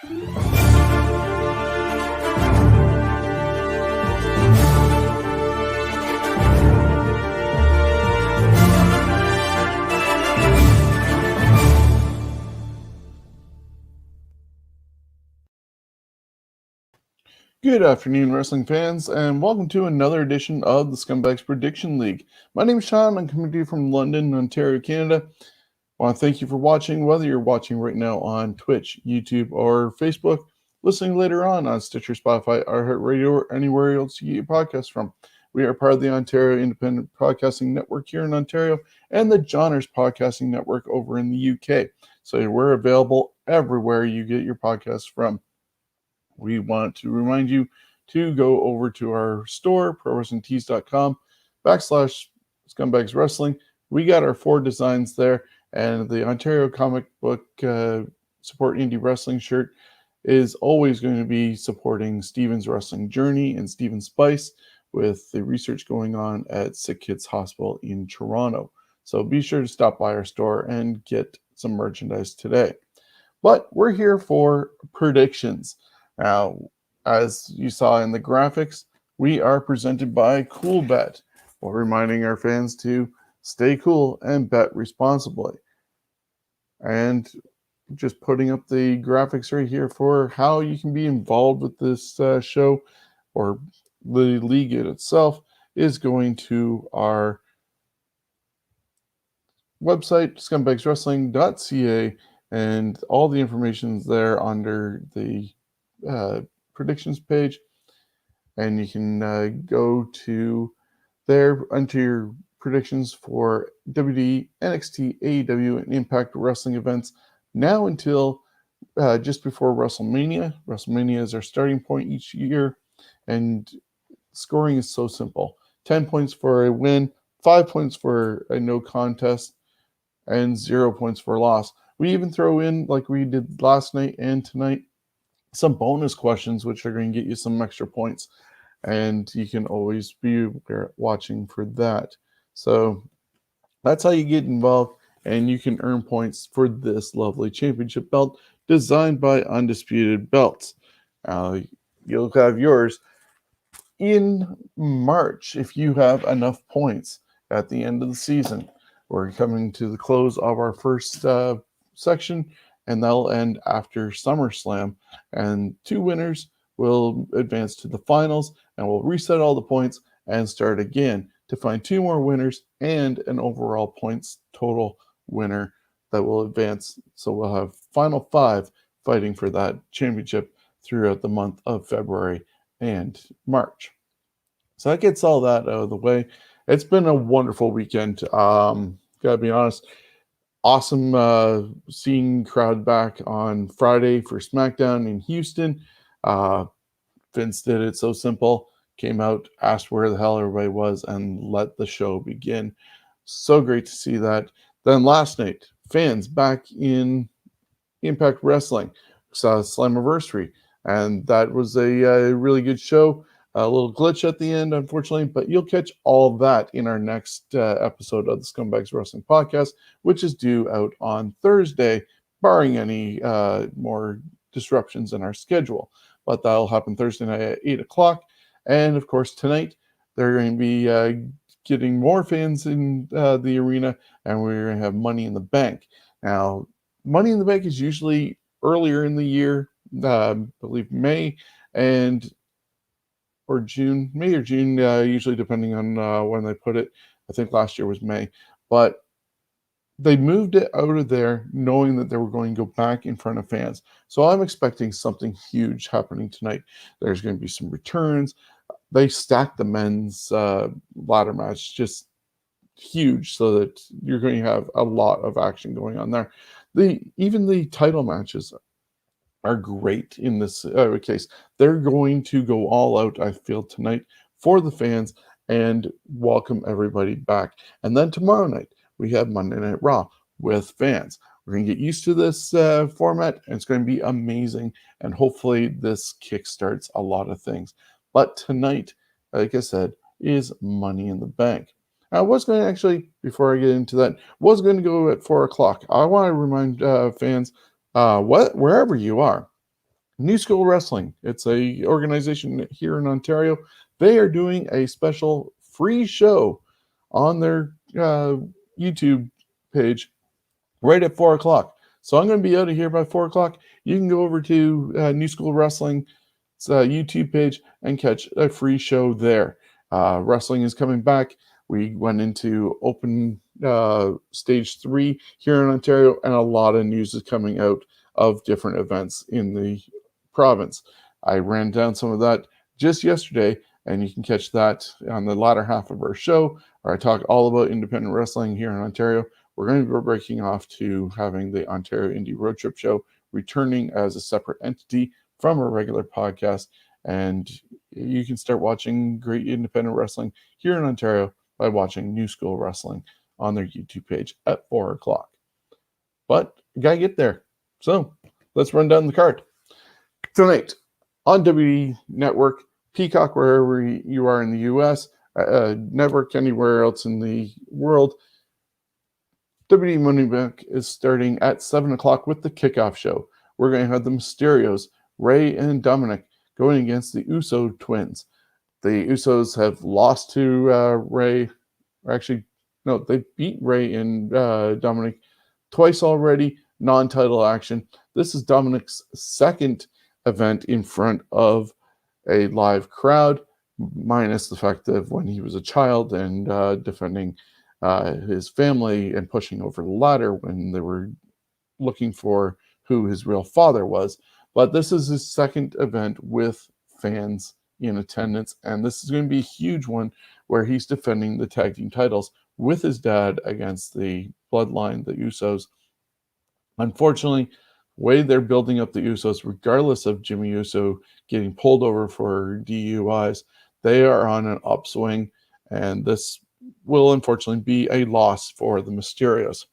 Good afternoon, wrestling fans, and welcome to another edition of the Scumbags Prediction League. My name is Shawn. I'm coming to you from London, Ontario, Canada. I want to thank you for watching, whether you're watching right now on Twitch, YouTube, or Facebook, listening later on Stitcher, Spotify, iHeartRadio, or anywhere else you get your podcasts from. We are part of the Ontario Independent Podcasting Network here in Ontario and the Johners Podcasting Network over in the UK. So we're available everywhere you get your podcasts from. We want to remind you to go over to our store, prowrestlingtees.com/Scumbags Wrestling. We got our 4 designs there, and the Ontario Comic Book Support Indie Wrestling shirt is always going to be supporting Steven's wrestling journey and Steven Spice with the research going on at Sick Kids Hospital in Toronto. So be sure to stop by our store and get some merchandise today. But we're here for predictions. Now, as you saw in the graphics, we are presented by CoolBet, while reminding our fans to stay cool and bet responsibly. And just putting up the graphics right here for how you can be involved with this show, or the league itself, is going to our website, scumbagswrestling.ca, and all the information is there under the predictions page, and you can go to there enter your predictions for WWE, NXT, AEW, and Impact Wrestling events now until just before WrestleMania. WrestleMania is our starting point each year, and scoring is so simple: 10 points for a win, 5 points for a no contest, and 0 points for a loss. We even throw in, like we did last night and tonight, some bonus questions, which are going to get you some extra points, and you can always be watching for that. So that's how you get involved, and you can earn points for this lovely championship belt designed by Undisputed Belts. You'll have yours in March if you have enough points at the end of the season. We're coming to the close of our first section, and that'll end after SummerSlam, and 2 winners will advance to the finals, and we'll reset all the points and start again to find 2 more winners and an overall points total winner that will advance. So we'll have final 5 fighting for that championship throughout the month of February and March. So that gets all that out of the way. It's been a wonderful weekend. Gotta be honest. Awesome seeing crowd back on Friday for SmackDown in Houston. Vince did it so simple. Came out, asked where the hell everybody was, and let the show begin. So great to see that. Then last night, fans back in Impact Wrestling saw Slammiversary, and that was a really good show. A little glitch at the end, unfortunately, but you'll catch all of that in our next episode of the Scumbags Wrestling Podcast, which is due out on Thursday, barring any more disruptions in our schedule. But that'll happen Thursday night at 8 o'clock. And, of course, tonight, they're going to be getting more fans in the arena, and we're going to have Money in the Bank. Now, Money in the Bank is usually earlier in the year, I believe May, or June, May or June, usually depending on when they put it. I think last year was May. But they moved it out of there knowing that they were going to go back in front of fans. So I'm expecting something huge happening tonight. There's going to be some returns. They stacked the men's ladder match just huge, so that you're going to have a lot of action going on there. Even the title matches are great in this case. They're going to go all out, I feel, tonight for the fans and welcome everybody back. And then tomorrow night, we have Monday Night Raw with fans. We're going to get used to this format, and it's going to be amazing. And hopefully this kickstarts a lot of things. But tonight, like I said, is Money in the Bank. I was going to actually, before I get into that, was going to go at 4 o'clock. I want to remind fans, wherever you are, New School Wrestling. It's a organization here in Ontario. They are doing a special free show on their YouTube page right at 4 o'clock. So I'm going to be out of here by 4 o'clock. You can go over to New School Wrestling's YouTube page and catch a free show there. Wrestling is coming back. We went into open stage 3 here in Ontario, and a lot of news is coming out of different events in the province. I ran down some of that just yesterday, and you can catch that on the latter half of our show, where I talk all about independent wrestling here in Ontario. We're going to be breaking off to having the Ontario Indie Road Trip Show returning as a separate entity from our regular podcast. And you can start watching great independent wrestling here in Ontario by watching New School Wrestling on their YouTube page at 4 o'clock. But you got to get there. So let's run down the card. Tonight on WWE Network, Peacock wherever you are in the US, Network anywhere else in the world, WWE Money is starting at 7 o'clock with the Kickoff Show. We're going to have the Mysterios, Rey and Dominic, going against the Uso twins. The Usos have lost to Rey. Actually, no, they beat Rey and Dominic twice already, non-title action. This is Dominic's second event in front of a live crowd, minus the fact that when he was a child and defending his family and pushing over the ladder when they were looking for who his real father was. But this is his second event with fans in attendance, and this is going to be a huge one where he's defending the tag team titles with his dad against the Bloodline, the Usos. Unfortunately, the way they're building up the Usos, regardless of Jimmy Uso getting pulled over for DUIs, they are on an upswing, and this will unfortunately be a loss for the Mysterios.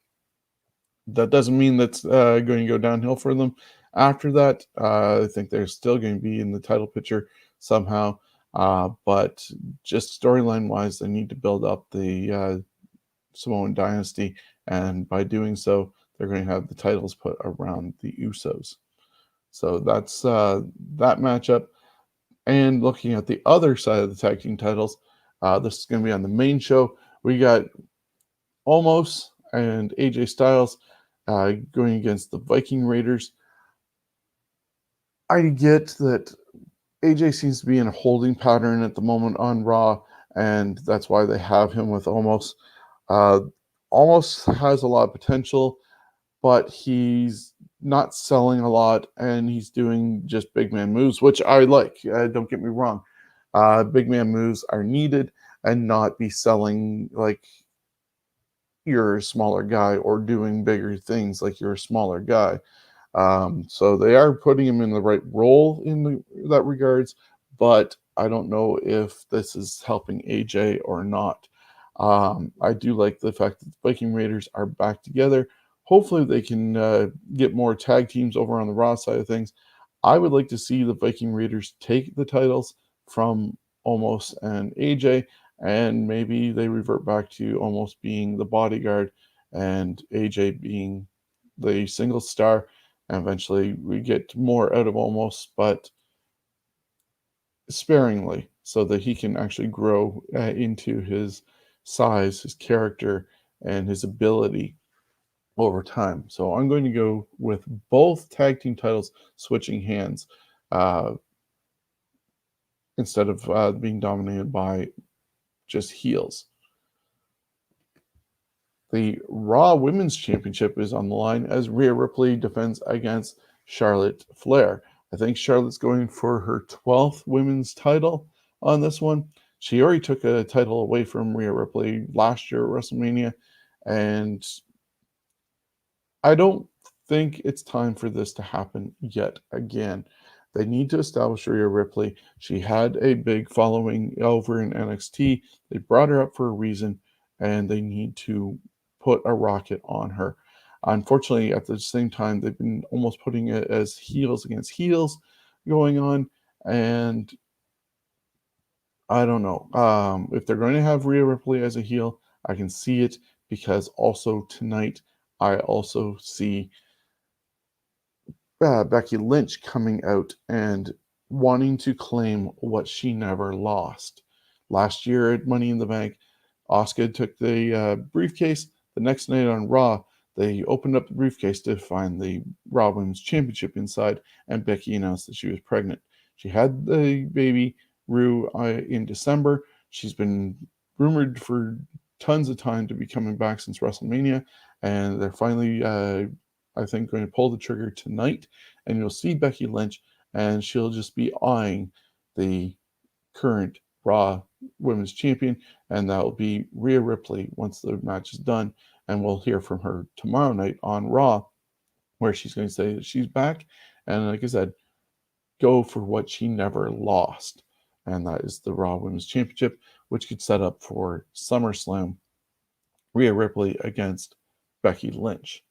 That doesn't mean that's going to go downhill for them after that. I think they're still going to be in the title picture somehow, but just storyline wise, they need to build up the Samoan dynasty, and by doing so, they're going to have the titles put around the Usos. So that's that matchup. And looking at the other side of the tag team titles, this is going to be on the main show. We got Omos and AJ Styles going against the Viking Raiders. I get that AJ seems to be in a holding pattern at the moment on Raw, and that's why they have him with Omos. Omos has a lot of potential, but he's not selling a lot, and he's doing just big man moves, which I like. Don't get me wrong. Big man moves are needed, and not be selling like you're a smaller guy or doing bigger things like you're a smaller guy. So they are putting him in the right role in that regards, but I don't know if this is helping AJ or not. I do like the fact that the Viking Raiders are back together. Hopefully they can get more tag teams over on the Raw side of things. I would like to see the Viking Raiders take the titles from Omos and AJ, and maybe they revert back to Omos being the bodyguard and AJ being the single star. And eventually we get more out of Omos, but sparingly, so that he can actually grow into his size, his character, and his ability over time. So I'm going to go with both tag team titles switching hands instead of being dominated by just heels. The Raw Women's Championship is on the line as Rhea Ripley defends against Charlotte Flair. I think Charlotte's going for her 12th women's title on this one. She already took a title away from Rhea Ripley last year at WrestleMania, and I don't think it's time for this to happen yet again. They need to establish Rhea Ripley. She had a big following over in NXT. They brought her up for a reason, and they need to put a rocket on her. Unfortunately, at the same time, they've been almost putting it as heels against heels going on, and I don't know. If they're going to have Rhea Ripley as a heel, I can see it, because also tonight I also see Becky Lynch coming out and wanting to claim what she never lost. Last year at Money in the Bank, Asuka took the briefcase. The next night on Raw, they opened up the briefcase to find the Raw Women's Championship inside, and Becky announced that she was pregnant. She had the baby, Rue, in December. She's been rumored for tons of time to be coming back since WrestleMania, and they're finally, I think, going to pull the trigger tonight, and you'll see Becky Lynch, and she'll just be eyeing the current Raw Women's Champion, and that will be Rhea Ripley once the match is done, and we'll hear from her tomorrow night on Raw, where she's going to say that she's back, and like I said, go for what she never lost, and that is the Raw Women's Championship, which could set up for SummerSlam, Rhea Ripley against Becky Lynch.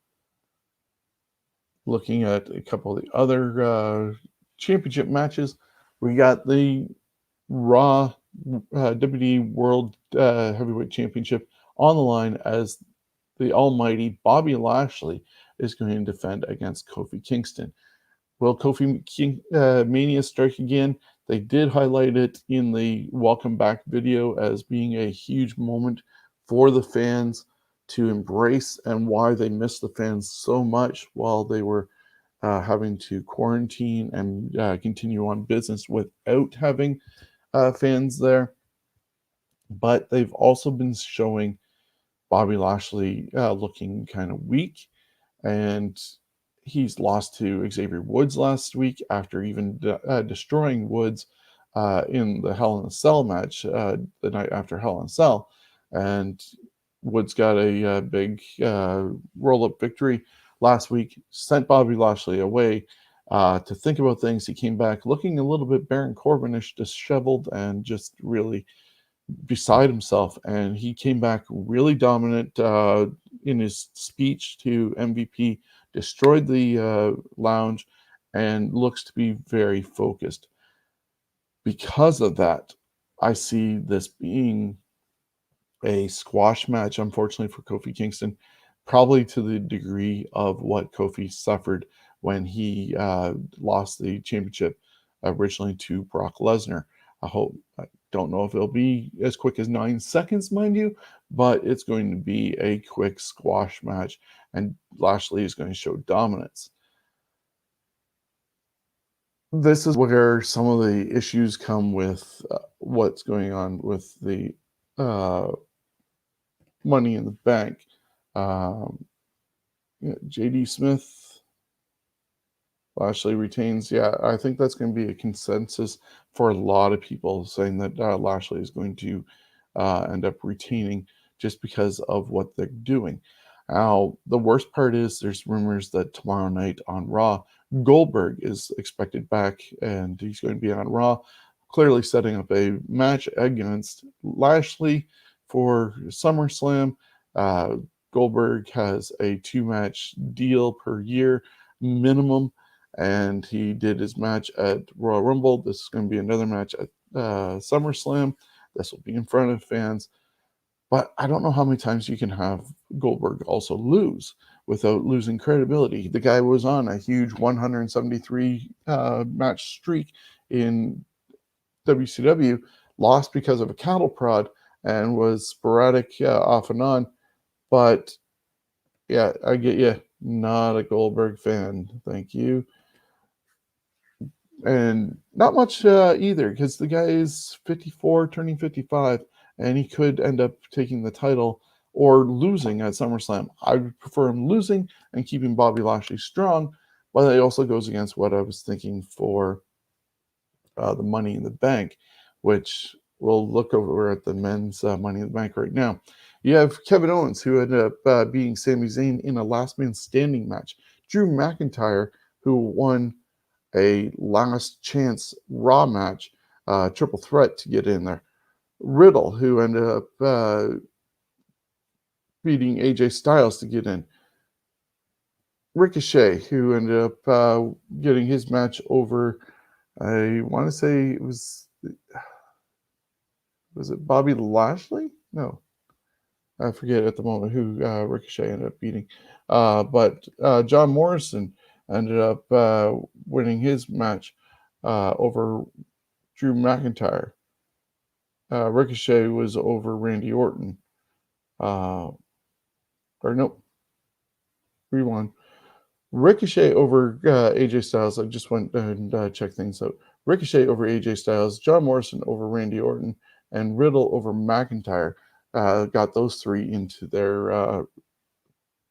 Looking at a couple of the other championship matches, we got the Raw WWE World Heavyweight Championship on the line as the almighty Bobby Lashley is going to defend against Kofi Kingston. Will Kofi Mania strike again? They did highlight it in the welcome back video as being a huge moment for the fans to embrace, and why they missed the fans so much while they were having to quarantine and continue on business without having fans there. But they've also been showing Bobby Lashley looking kind of weak, and he's lost to Xavier Woods last week after even destroying Woods in the Hell in a Cell match the night after Hell in a Cell. And Woods got a big roll-up victory last week, sent Bobby Lashley away to think about things. He came back looking a little bit Baron Corbinish, disheveled and just really beside himself. And he came back really dominant in his speech to MVP, destroyed the lounge, and looks to be very focused. Because of that, I see this being a squash match, unfortunately, for Kofi Kingston, probably to the degree of what Kofi suffered when he lost the championship originally to Brock Lesnar. I don't know if it'll be as quick as 9 seconds, mind you, but it's going to be a quick squash match, and Lashley is going to show dominance. This is where some of the issues come with what's going on with the Money in the Bank. JD Smith, Lashley retains. Yeah, I think that's going to be a consensus for a lot of people, saying that Lashley is going to end up retaining just because of what they're doing. Now, the worst part is there's rumors that tomorrow night on Raw, Goldberg is expected back, and he's going to be on Raw, clearly setting up a match against Lashley for SummerSlam. Goldberg has a 2-match deal per year minimum, and he did his match at Royal Rumble. This is going to be another match at SummerSlam. This will be in front of fans. But I don't know how many times you can have Goldberg also lose without losing credibility. The guy was on a huge 173 match streak in WCW, lost because of a cattle prod, and was sporadic off and on. But yeah, I get you. Not a Goldberg fan. Thank you. And not much either, because the guy is 54, turning 55, and he could end up taking the title or losing at SummerSlam. I would prefer him losing and keeping Bobby Lashley strong, but it also goes against what I was thinking for the Money in the Bank, which we'll look over at the men's Money in the Bank right now. You have Kevin Owens, who ended up beating Sami Zayn in a last man standing match. Drew McIntyre, who won a last chance Raw match, triple threat to get in there. Riddle, who ended up beating AJ Styles to get in. Ricochet, who ended up getting his match over, I want to say it was it Bobby Lashley? No. I forget at the moment who Ricochet ended up beating. But John Morrison ended up winning his match over Drew McIntyre. Ricochet was over Randy Orton. Or nope, rewind. Ricochet over AJ Styles. I just went and checked things out. Ricochet over AJ Styles, John Morrison over Randy Orton, and Riddle over McIntyre. Got those three into their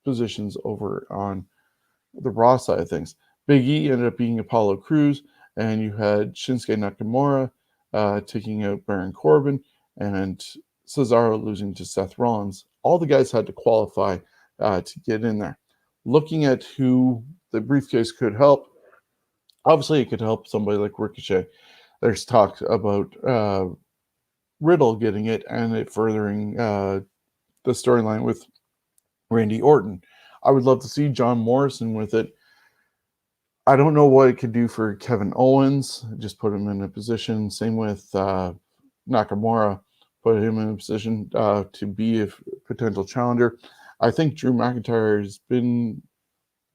positions over on the Raw side of things. Big E ended up being Apollo Crews, and you had Shinsuke Nakamura taking out Baron Corbin, and Cesaro losing to Seth Rollins. All the guys had to qualify to get in there. Looking at who the briefcase could help, obviously it could help somebody like Ricochet. There's talk about Riddle getting it and it furthering the storyline with Randy Orton. I would love to see John Morrison with it. I don't know what it could do for Kevin Owens. Just put him in a position. Same with Nakamura. Put him in a position to be a potential challenger. I think Drew McIntyre has been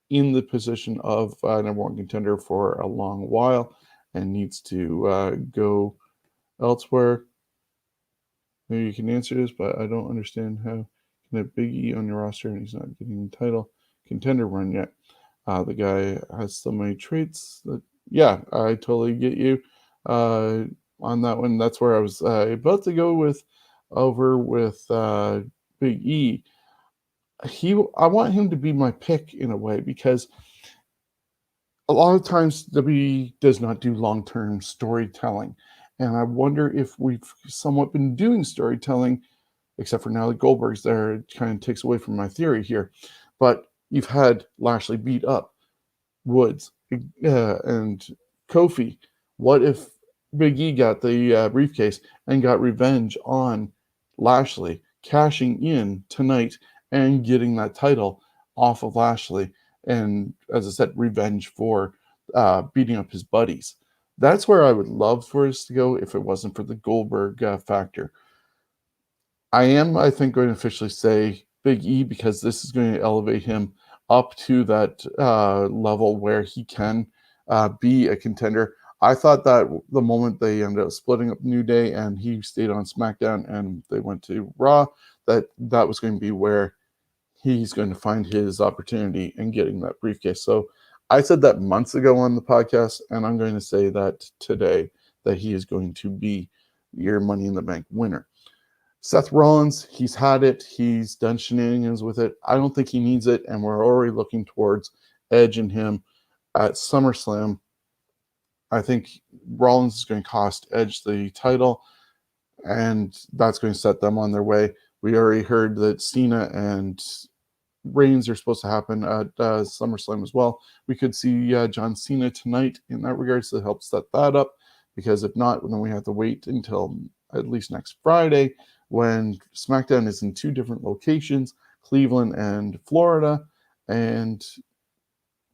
in the position of number one contender for a long while and needs to go elsewhere. Maybe you can answer this, but I don't understand how you can have Big E on your roster and he's not getting the title contender run yet. The guy has so many traits that, yeah, I totally get you on that one. That's where I was about to go with Big E. I want him to be my pick in a way because a lot of times WWE does not do long-term storytelling. And I wonder if we've somewhat been doing storytelling, except for now that Goldberg's there, it kind of takes away from my theory here. But you've had Lashley beat up Woods and Kofi. What if Big E got the briefcase and got revenge on Lashley, cashing in tonight and getting that title off of Lashley? And as I said, revenge for beating up his buddies. That's where I would love for us to go if it wasn't for the Goldberg factor. I think, going to officially say Big E because this is going to elevate him up to that level where he can be a contender. I thought that the moment they ended up splitting up New Day and he stayed on SmackDown and they went to Raw, that was going to be where he's going to find his opportunity in getting that briefcase. So I said that months ago on the podcast, and I'm going to say that today, that he is going to be your Money in the Bank winner. Seth Rollins, he's had it. He's done shenanigans with it. I don't think he needs it, and we're already looking towards Edge and him at SummerSlam. I think Rollins is going to cost Edge the title, and that's going to set them on their way. We already heard that Cena and Reigns are supposed to happen at SummerSlam as well. We could see John Cena tonight in that regards to help set that up, because if not, then we have to wait until at least next Friday when SmackDown is in two different locations, Cleveland and Florida. And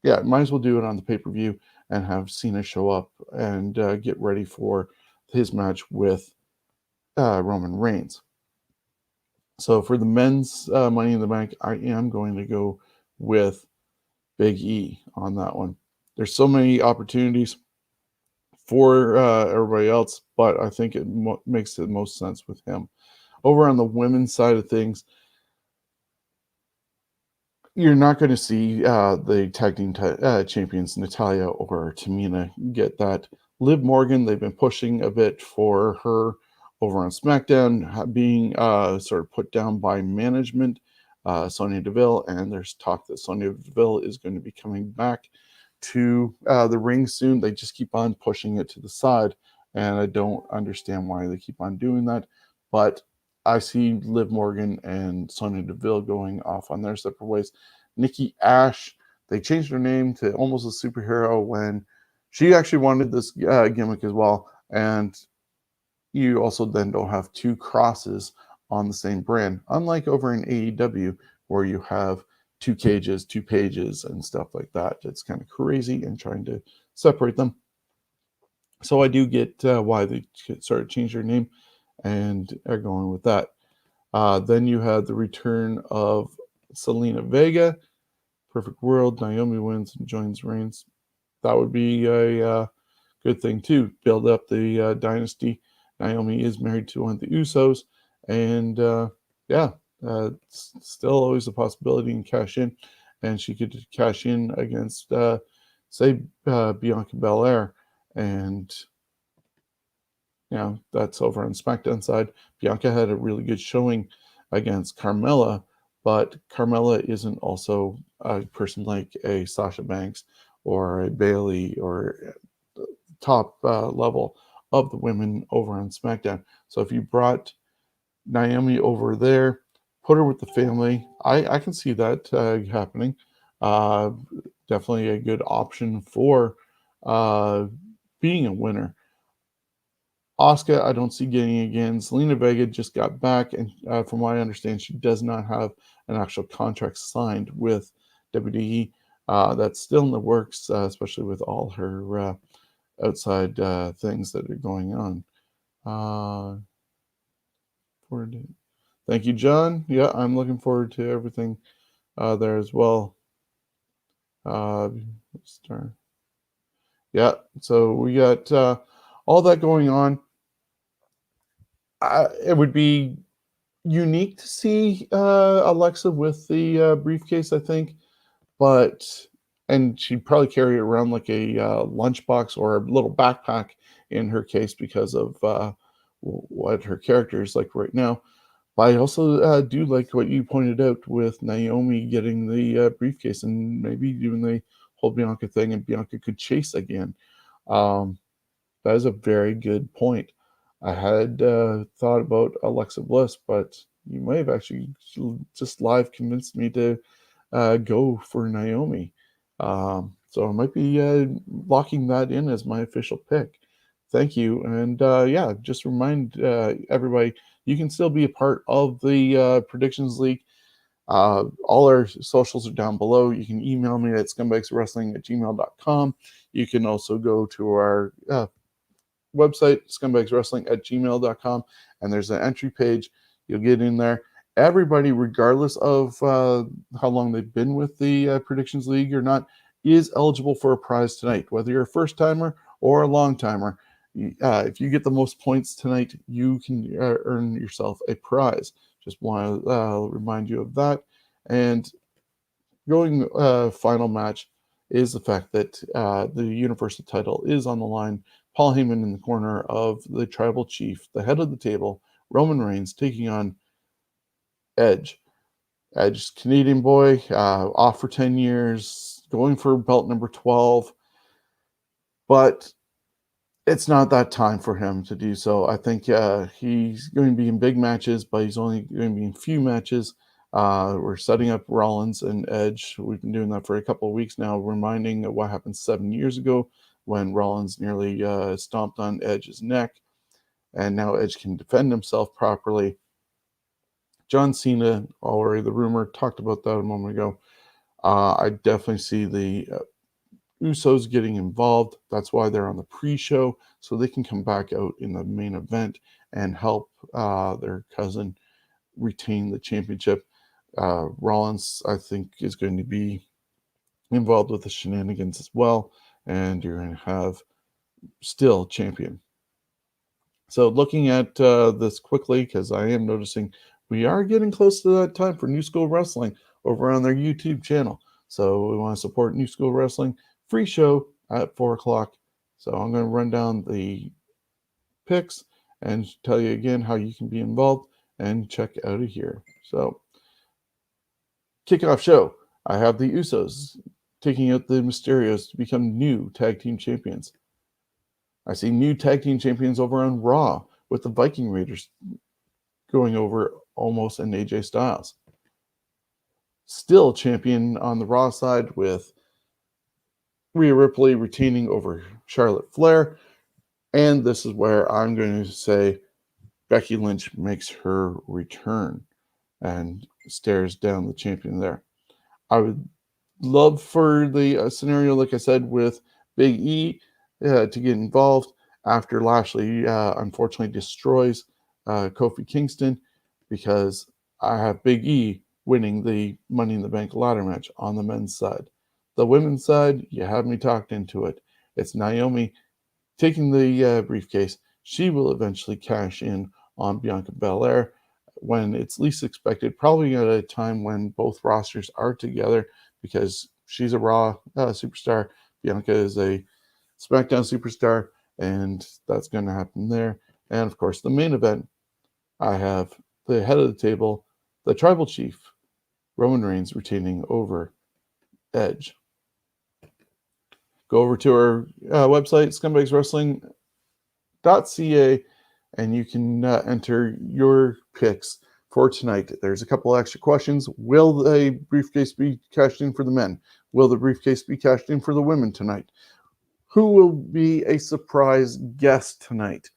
yeah, might as well do it on the pay-per-view and have Cena show up and get ready for his match with Roman Reigns. So for the men's Money in the Bank, I am going to go with Big E on that one. There's so many opportunities for everybody else, but I think it makes the most sense with him. Over on the women's side of things, you're not going to see the tag team champions Natalya or Tamina get that. Liv Morgan, they've been pushing a bit for her over on SmackDown, being sort of put down by management, Sonya Deville, and there's talk that Sonya Deville is going to be coming back to the ring soon. They just keep on pushing it to the side, and I don't understand why they keep on doing that, but I see Liv Morgan and Sonya Deville going off on their separate ways. Nikki Ash, they changed her name to Almost a Superhero when she actually wanted this gimmick as well, and you also then don't have two crosses on the same brand, unlike over in AEW where you have two cages, two pages, and stuff like that. It's kind of crazy and trying to separate them. So I do get why they started to change their name and are going with that. Then you had the return of Zelina Vega perfect world, Naomi wins and joins Reigns. That would be a good thing too. Build up the dynasty. Naomi is married to one of the Usos, and it's still always a possibility and cash in. And she could cash in against, say, Bianca Belair, and that's over on SmackDown side. Bianca had a really good showing against Carmella, but Carmella isn't also a person like a Sasha Banks or a Bayley or top level of the women over on SmackDown. So if you brought Naomi over there, put her with the family, I can see that happening. Definitely a good option for being a winner. Asuka, I don't see getting again. Zelina Vega just got back, and from what I understand, she does not have an actual contract signed with WWE. That's still in the works, especially with all her outside things that are going on. Thank you, John. Yeah, I'm looking forward to everything there as well. Yeah, so we got all that going on. It would be unique to see Alexa with the briefcase, I think, and she'd probably carry it around like a lunchbox or a little backpack in her case because of what her character is like right now. But I also do like what you pointed out with Naomi getting the briefcase and maybe doing the whole Bianca thing, and Bianca could chase again. That is a very good point. I had thought about Alexa Bliss, but you might have actually just live convinced me to go for Naomi. So I might be locking that in as my official pick. Thank you. And just remind everybody, you can still be a part of the Predictions League. All our socials are down below. You can email me at scumbagswrestling@gmail.com. You can also go to our website, scumbagswrestling@gmail.com, and there's an entry page. You'll get in there. Everybody, regardless of how long they've been with the Predictions League or not, is eligible for a prize tonight. Whether you're a first-timer or a long-timer, if you get the most points tonight, you can earn yourself a prize. Just want to remind you of that. And going final match is the fact that the Universal title is on the line. Paul Heyman in the corner of the Tribal Chief, the head of the table, Roman Reigns, taking on Edge. Edge, Canadian boy, off for 10 years, going for belt number 12. But it's not that time for him to do so. I think he's going to be in big matches, but he's only going to be in few matches. We're setting up Rollins and Edge. We've been doing that for a couple of weeks now, reminding of what happened 7 years ago when Rollins nearly stomped on Edge's neck. And now Edge can defend himself properly. John Cena, already the rumor, talked about that a moment ago. I definitely see the Usos getting involved. That's why they're on the pre-show, so they can come back out in the main event and help their cousin retain the championship. Rollins, I think, is going to be involved with the shenanigans as well, and you're going to have still champion. So looking at this quickly, because I am noticing we are getting close to that time for New School Wrestling over on their YouTube channel. So we want to support New School Wrestling. Free show at 4 o'clock. So I'm going to run down the picks and tell you again how you can be involved and check out of here. So, Kickoff Show. I have the Usos taking out the Mysterios to become new tag team champions. I see new tag team champions over on Raw with the Viking Raiders going over Omos and AJ Styles. Still champion on the Raw side with Rhea Ripley retaining over Charlotte Flair. And this is where I'm going to say Becky Lynch makes her return and stares down the champion there. I would love for the scenario, like I said, with Big E to get involved after Lashley unfortunately destroys Kofi Kingston, because I have Big E winning the Money in the Bank ladder match on the men's side. The women's side, you have me talked into it. It's Naomi taking the briefcase. She will eventually cash in on Bianca Belair when it's least expected, probably at a time when both rosters are together, because she's a Raw superstar. Bianca is a SmackDown superstar, and that's going to happen there. And of course, the main event, I have the head of the table, the tribal chief, Roman Reigns, retaining over Edge. Go over to our website, scumbagswrestling.ca, and you can enter your picks for tonight. There's a couple extra questions. Will the briefcase be cashed in for the men? Will the briefcase be cashed in for the women tonight? Who will be a surprise guest tonight?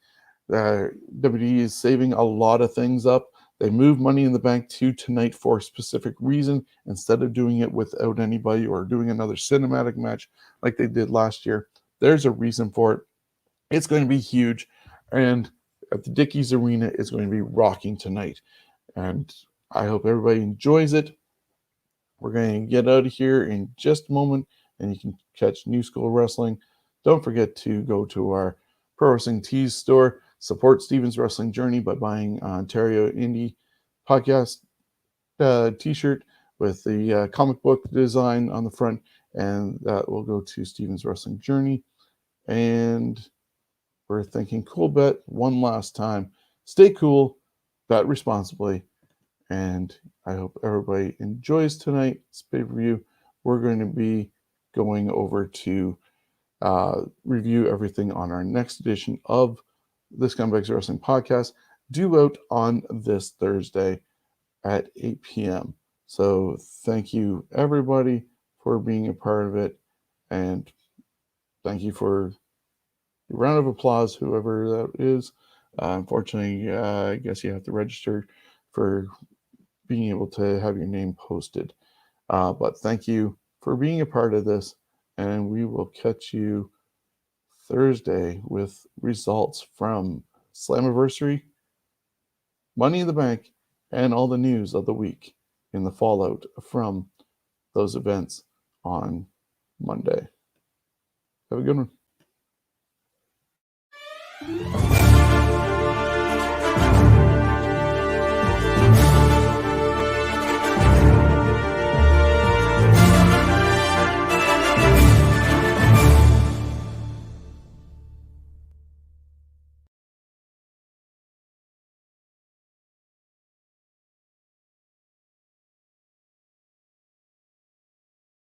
WWE is saving a lot of things up. They moved Money in the Bank to tonight for a specific reason, instead of doing it without anybody or doing another cinematic match like they did last year. There's a reason for it. It's going to be huge, and at the Dickies Arena, it's going to be rocking tonight. And I hope everybody enjoys it. We're going to get out of here in just a moment, and you can catch New School Wrestling. Don't forget to go to our Pro Wrestling Tees store. Support Steven's Wrestling Journey by buying Ontario Indie Podcast t-shirt with the comic book design on the front, and that will go to Steven's Wrestling Journey. And we're thinking cool bet one last time. Stay cool, bet responsibly, and I hope everybody enjoys tonight's pay-per-view. We're going to be going over to review everything on our next edition of the Scumbags Wrestling Podcast, due out on this Thursday at 8 p.m. So thank you, everybody, for being a part of it, and thank you for a round of applause, whoever that is. Unfortunately, I guess you have to register for being able to have your name posted. But thank you for being a part of this, and we will catch you Thursday with results from Slammiversary, Money in the Bank, and all the news of the week in the fallout from those events on Monday. Have a good one.